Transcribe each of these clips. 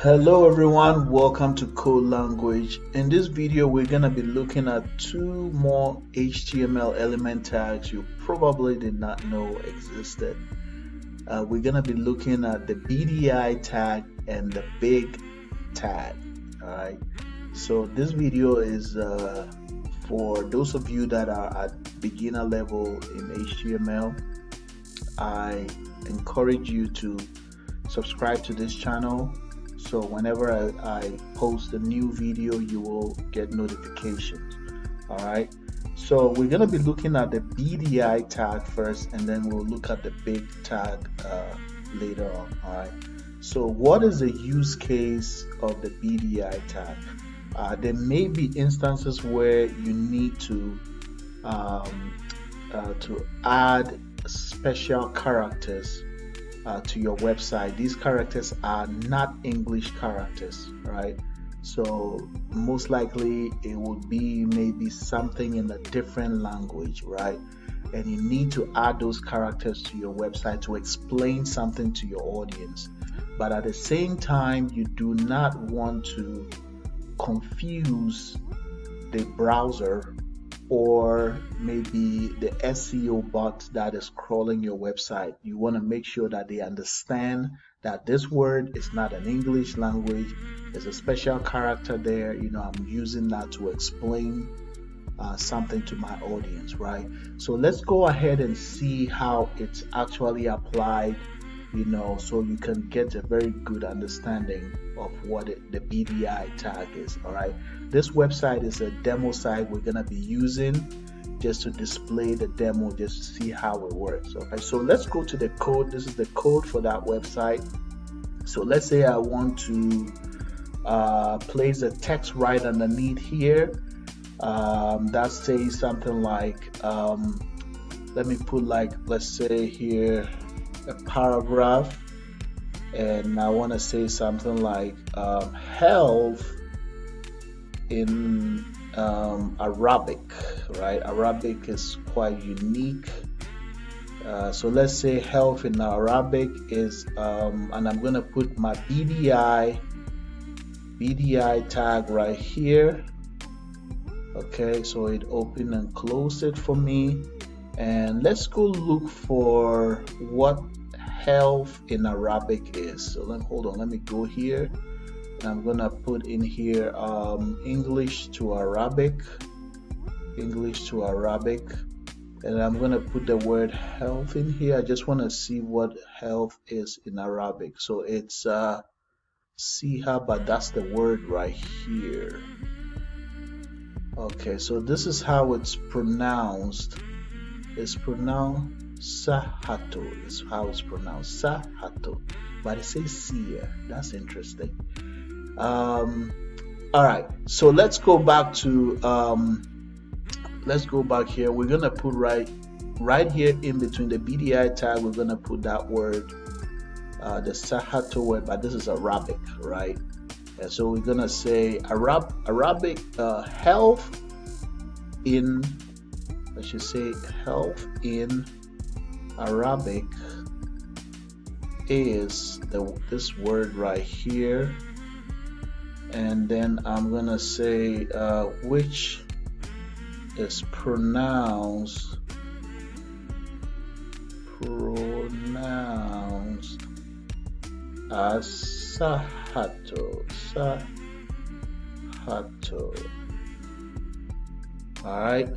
Hello everyone, welcome to Code Language. In this video, we're going to be looking at two more HTML element tags you probably did not know existed. We're going to be looking at the Bdi tag and the big tag. Alright, so this video is for those of you that are at beginner level in HTML. I encourage you to subscribe to this channel, so whenever I post a new video, you will get notifications. Alright, so we're going to be looking at the Bdi tag first, and then we'll look at the big tag later on. Alright, so what is the use case of the Bdi tag? There may be instances where you need to add special characters to your website. These characters are not English characters, right? So most likely it would be maybe something in a different language, right? And you need to add those characters to your website to explain something to your audience. But at the same time, you do not want to confuse the browser or maybe the SEO bot that is crawling your website. You want to make sure that they understand that this word is not an English language. There's a special character there. I'm using that to explain something to my audience, right? So let's go ahead and see how it's actually applied, so you can get a very good understanding of what the Bdi tag is. All right, this website is a demo site we're going to be using just to display the demo, just to see how it works. Okay, so let's go to the code. This is the code for that website. So let's say I want to place a text right underneath here that says something like let me put, like, let's say here a paragraph, and I want to say something like health in Arabic, right? Arabic is quite unique. So let's say health in Arabic is and I'm going to put my Bdi tag right here. Okay, so it open and close it for me, and let's go look for what health in Arabic is. So let me go here, and I'm gonna put in here English to Arabic, and I'm gonna put the word health in here. I just want to see what health is in Arabic. So it's siha, but that's the word right here. Okay, so this is how it's pronounced. It's pronounced Sahato, is how it's pronounced, Sahato, but it says Sia. That's interesting. All right, so let's go back to here. We're gonna put right here in between the Bdi tag. We're gonna put that word, the Sahato word, but this is Arabic, right? And so we're gonna say Arabic health in, I should say health in Arabic is this word right here, and then I'm gonna say which is pronounced as Sahato. All right,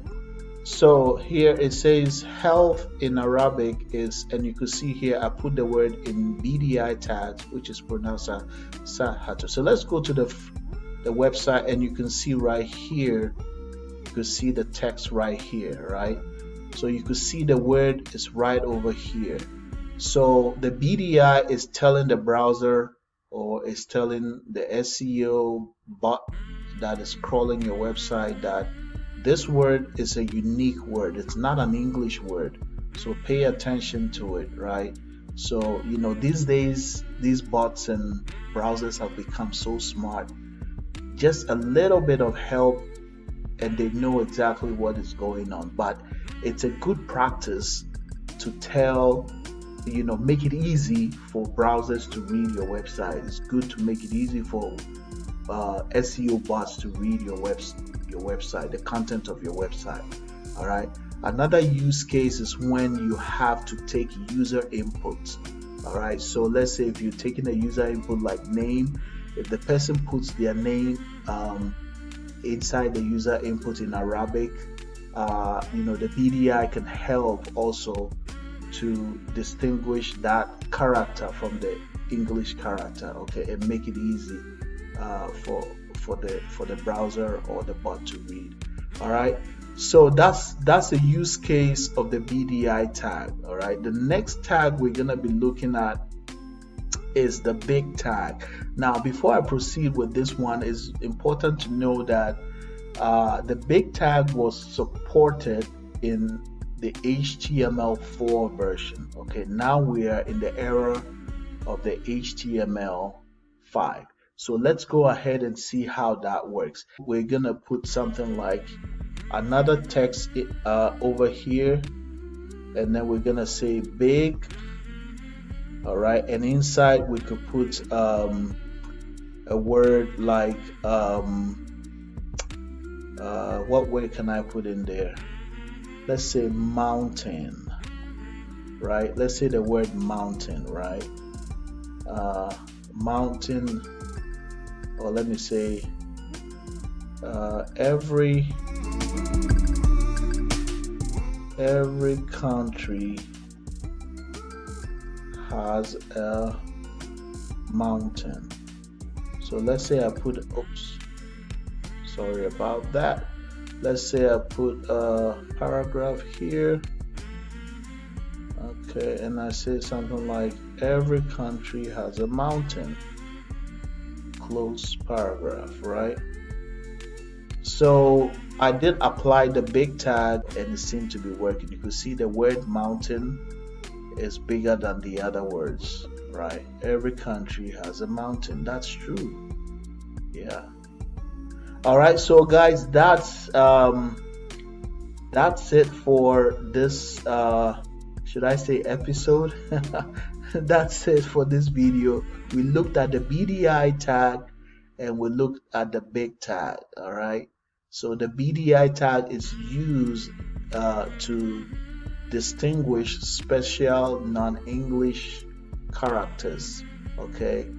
so here it says health in Arabic is, and you can see here I put the word in Bdi tags, which is pronounced as Sahato. So let's go to the website, and you can see right here, you can see the text right here, right? So you can see the word is right over here. So the Bdi is telling the browser, or is telling the SEO bot that is crawling your website, that this word is a unique word. It's not an English word. So pay attention to it, right? So, these days, these bots and browsers have become so smart. Just a little bit of help and they know exactly what is going on. But it's a good practice to tell make it easy for browsers to read your website. It's good to make it easy for SEO bots to read your website, the content of your website. All right. Another use case is when you have to take user inputs. All right. So let's say if you're taking a user input like name, if the person puts their name inside the user input in Arabic, the BDI can help also to distinguish that character from the English character, okay, and make it easy for the browser or the bot to read. All right, so that's a use case of the BDI tag. All right, the next tag we're gonna be looking at is the big tag. Now, before I proceed with this one, it's important to know that the big tag was supported in the HTML4 version. Okay, now we are in the era of the HTML5. So let's go ahead and see how that works. We're gonna put something like another text over here, and then we're gonna say big. All right, and inside we could put a word like what word can I put in there? Let's say mountain, right? Let's say the word mountain, right? Mountain, or let me say every country has a mountain. So let's say I put, oops, sorry about that. Let's say I put a paragraph here, okay, and I say something like every country has a mountain, close paragraph, right? So I did apply the big tag and it seemed to be working. You could see the word mountain is bigger than the other words, right? Every country has a mountain. That's true. Yeah. All right, so guys, that's it for this should I say episode? That's it for this video. We looked at the BDI tag and we looked at the big tag. All right, so the BDI tag is used to distinguish special non-English characters, okay,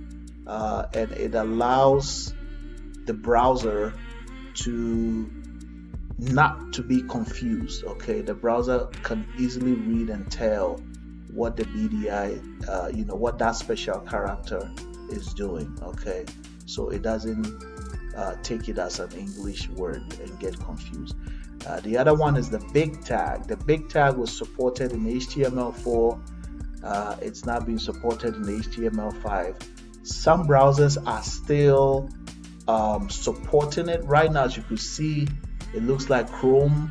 and it allows the browser to not to be confused. Okay, the browser can easily read and tell what the BDI, what that special character is doing. Okay, so it doesn't take it as an English word and get confused. The other one is the big tag. The big tag was supported in HTML4. It's not being supported in HTML5. Some browsers are still supporting it right now. As you can see, it looks like Chrome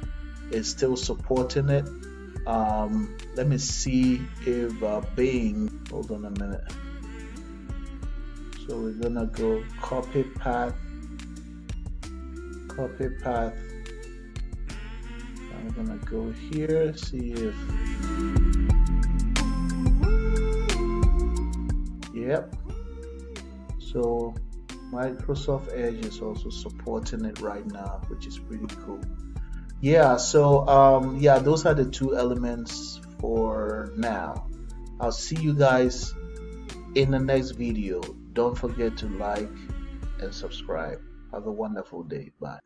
is still supporting it. Let me see if Bing, hold on a minute. So we're gonna go copy path. I'm gonna go here, see if, yep. So Microsoft Edge is also supporting it right now, which is pretty cool. Yeah, so yeah, those are the two elements for now. I'll see you guys in the next video. Don't forget to like and subscribe. Have a wonderful day. Bye.